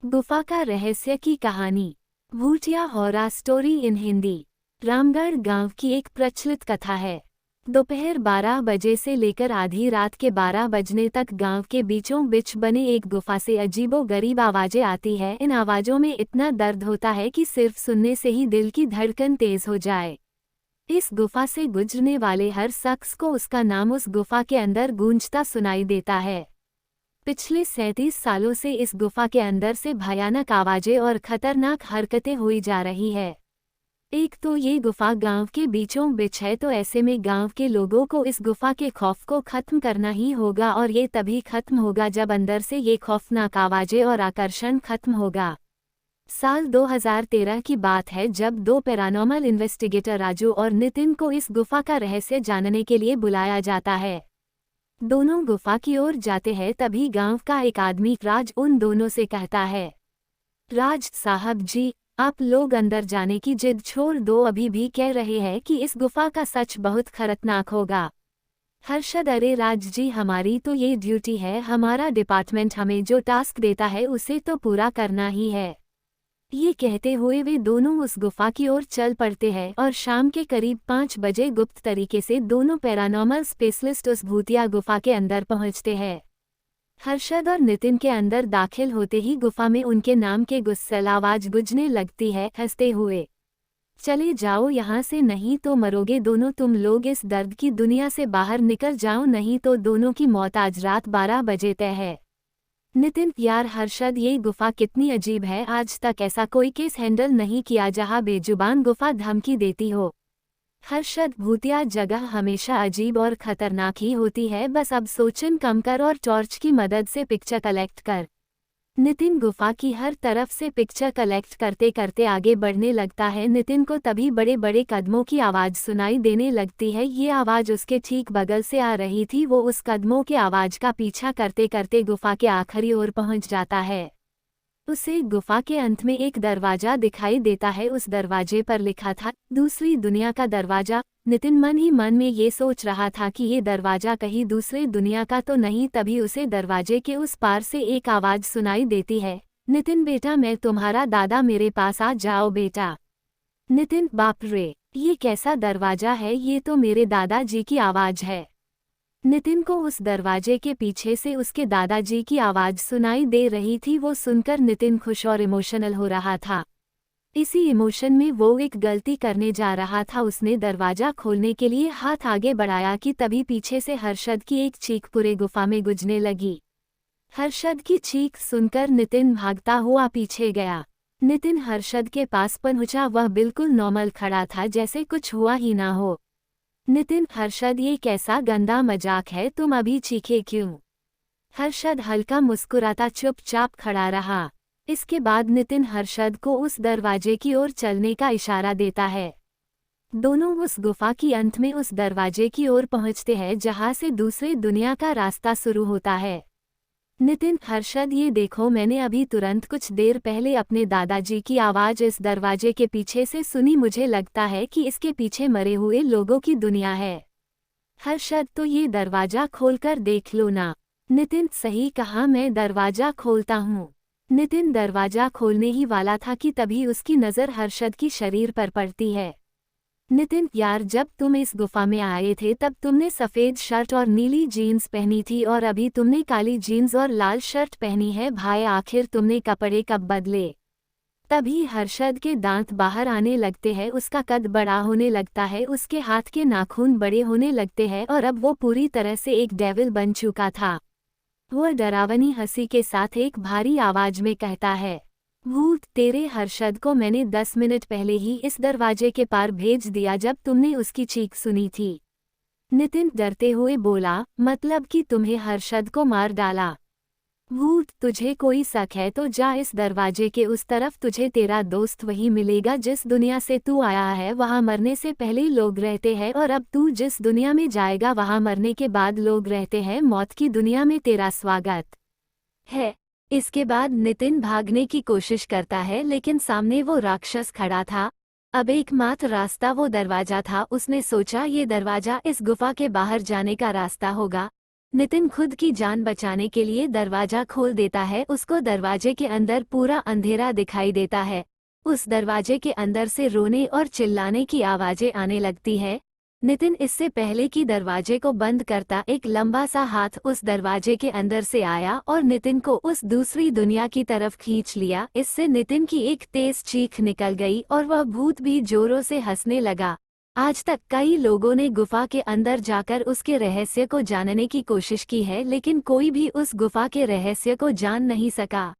गुफा का रहस्य की कहानी। भूतिया horror story in Hindi. Ramgarh गांव की एक प्रचलित कथा है। दोपहर 12 बजे से लेकर आधी रात के 12 बजने तक गांव के बीचों बीच बने एक गुफा से अजीबोगरीब आवाजें आती है। इन आवाजों में इतना दर्द होता है कि सिर्फ सुनने से ही दिल की धड़कन तेज हो जाए। इस गुफा से गुजरने वाले हर शख्स को उसका नाम उस गुफा के अंदर गूंजता सुनाई देता है। पिछले 37 सालों से इस गुफा के अंदर से भयानक आवाजें और खतरनाक हरकतें हुई जा रही है। एक तो ये गुफा गांव के बीचों बीच है, तो ऐसे में गांव के लोगों को इस गुफा के खौफ को खत्म करना ही होगा, और ये तभी खत्म होगा जब अंदर से ये खौफनाक आवाजें और आकर्षण खत्म होगा। साल 2013 की बात है, जब दो पैरानॉर्मल इन्वेस्टिगेटर राजू और नितिन को इस गुफा का रहस्य जानने के लिए बुलाया जाता है। दोनों गुफा की ओर जाते हैं, तभी गांव का एक आदमी राज उन दोनों से कहता है, राज साहब जी, आप लोग अंदर जाने की जिद छोड़ दो, अभी भी कह रहे हैं कि इस गुफा का सच बहुत खतरनाक होगा। हर्षद, अरे राज जी, हमारी तो ये ड्यूटी है, हमारा डिपार्टमेंट हमें जो टास्क देता है उसे तो पूरा करना ही है। ये कहते हुए वे दोनों उस गुफा की ओर चल पड़ते हैं, और शाम के करीब 5 बजे गुप्त तरीके से दोनों पैरानॉर्मल स्पेशलिस्ट उस भूतिया गुफा के अंदर पहुंचते हैं। हर्षद और नितिन के अंदर दाखिल होते ही गुफा में उनके नाम के गुस्सेल आवाज गूंजने लगती है, हंसते हुए, चले जाओ यहाँ से, नहीं तो मरोगे दोनों तुम लोग, इस दर्द की दुनिया से बाहर निकल जाओ, नहीं तो दोनों की मौत आज रात 12 बजे तय है। नितिन, यार हर्षद, ये गुफा कितनी अजीब है, आज तक ऐसा कोई केस हैंडल नहीं किया जहां बेजुबान गुफा धमकी देती हो। हर्षद, भूतिया जगह हमेशा अजीब और खतरनाक ही होती है, बस अब सोचन कम कर और टॉर्च की मदद से पिक्चर कलेक्ट कर। नितिन गुफा की हर तरफ से पिक्चर कलेक्ट करते करते आगे बढ़ने लगता है। नितिन को तभी बड़े बड़े कदमों की आवाज़ सुनाई देने लगती है। ये आवाज़ उसके ठीक बगल से आ रही थी। वो उस कदमों के आवाज़ का पीछा करते करते गुफा के आखिरी ओर पहुंच जाता है। उसे गुफा के अंत में एक दरवाजा दिखाई देता है। उस दरवाजे पर लिखा था, दूसरी दुनिया का दरवाजा। नितिन मन ही मन में ये सोच रहा था कि ये दरवाजा कहीं दूसरे दुनिया का तो नहीं। तभी उसे दरवाजे के उस पार से एक आवाज सुनाई देती है, नितिन बेटा, मैं तुम्हारा दादा, मेरे पास आ जाओ बेटा। नितिन, बाप रे, ये कैसा दरवाजा है, ये तो मेरे दादाजी की आवाज है। नितिन को उस दरवाजे के पीछे से उसके दादाजी की आवाज सुनाई दे रही थी। वो सुनकर नितिन खुश और इमोशनल हो रहा था। इसी इमोशन में वो एक गलती करने जा रहा था। उसने दरवाजा खोलने के लिए हाथ आगे बढ़ाया कि तभी पीछे से हर्षद की एक चीख पूरे गुफा में गूंजने लगी। हर्षद की चीख सुनकर नितिन भागता हुआ पीछे गया। नितिन हर्षद के पास पहुंचा। वह बिल्कुल नॉर्मल खड़ा था, जैसे कुछ हुआ ही ना हो। नितिन, हर्षद, ये कैसा गंदा मजाक है, तुम अभी चीखे क्यों? हर्षद हल्का मुस्कुराता चुपचाप खड़ा रहा। इसके बाद नितिन हर्षद को उस दरवाजे की ओर चलने का इशारा देता है। दोनों उस गुफा की अंत में उस दरवाजे की ओर पहुंचते हैं जहां से दूसरे दुनिया का रास्ता शुरू होता है। नितिन, हर्षद, ये देखो, मैंने अभी तुरंत कुछ देर पहले अपने दादाजी की आवाज़ इस दरवाजे के पीछे से सुनी। मुझे लगता है कि इसके पीछे मरे हुए लोगों की दुनिया है। हर्षद, तो ये दरवाजा खोलकर देख लो ना। नितिन, सही कहा, मैं दरवाजा खोलता हूँ। नितिन दरवाजा खोलने ही वाला था कि तभी उसकी नज़र हर्षद की शरीर पर पड़ती है। नितिन, यार, जब तुम इस गुफा में आए थे तब तुमने सफ़ेद शर्ट और नीली जीन्स पहनी थी, और अभी तुमने काली जीन्स और लाल शर्ट पहनी है। भाई, आखिर तुमने कपड़े कब बदले? तभी हर्षद के दांत बाहर आने लगते हैं, उसका कद बड़ा होने लगता है, उसके हाथ के नाखून बड़े होने लगते हैं, और अब वो पूरी तरह से एक डेविल बन चुका था। वह डरावनी हंसी के साथ एक भारी आवाज में कहता है, भूत, तेरे हर्षद को मैंने 10 मिनट पहले ही इस दरवाजे के पार भेज दिया जब तुमने उसकी चीख सुनी थी। नितिन डरते हुए बोला, मतलब कि तुम्हें हर्षद को मार डाला? भूत, तुझे कोई शक है तो जा इस दरवाजे के उस तरफ, तुझे तेरा दोस्त वही मिलेगा जिस दुनिया से तू आया है। वहाँ मरने से पहले लोग रहते हैं, और अब तू जिस दुनिया में जाएगा वहाँ मरने के बाद लोग रहते हैं। मौत की दुनिया में तेरा स्वागत है। इसके बाद नितिन भागने की कोशिश करता है, लेकिन सामने वो राक्षस खड़ा था। अब एकमात्र रास्ता वो दरवाजा था। उसने सोचा ये दरवाजा इस गुफा के बाहर जाने का रास्ता होगा। नितिन खुद की जान बचाने के लिए दरवाजा खोल देता है। उसको दरवाजे के अंदर पूरा अंधेरा दिखाई देता है। उस दरवाजे के अंदर से रोने और चिल्लाने की आवाजें आने लगती है। नितिन इससे पहले कि दरवाजे को बंद करता, एक लंबा सा हाथ उस दरवाजे के अंदर से आया और नितिन को उस दूसरी दुनिया की तरफ खींच लिया। इससे नितिन की एक तेज चीख निकल गई और वह भूत भी जोरों से हंसने लगा। आज तक कई लोगों ने गुफा के अंदर जाकर उसके रहस्य को जानने की कोशिश की है, लेकिन कोई भी उस गुफा के रहस्य को जान नहीं सका।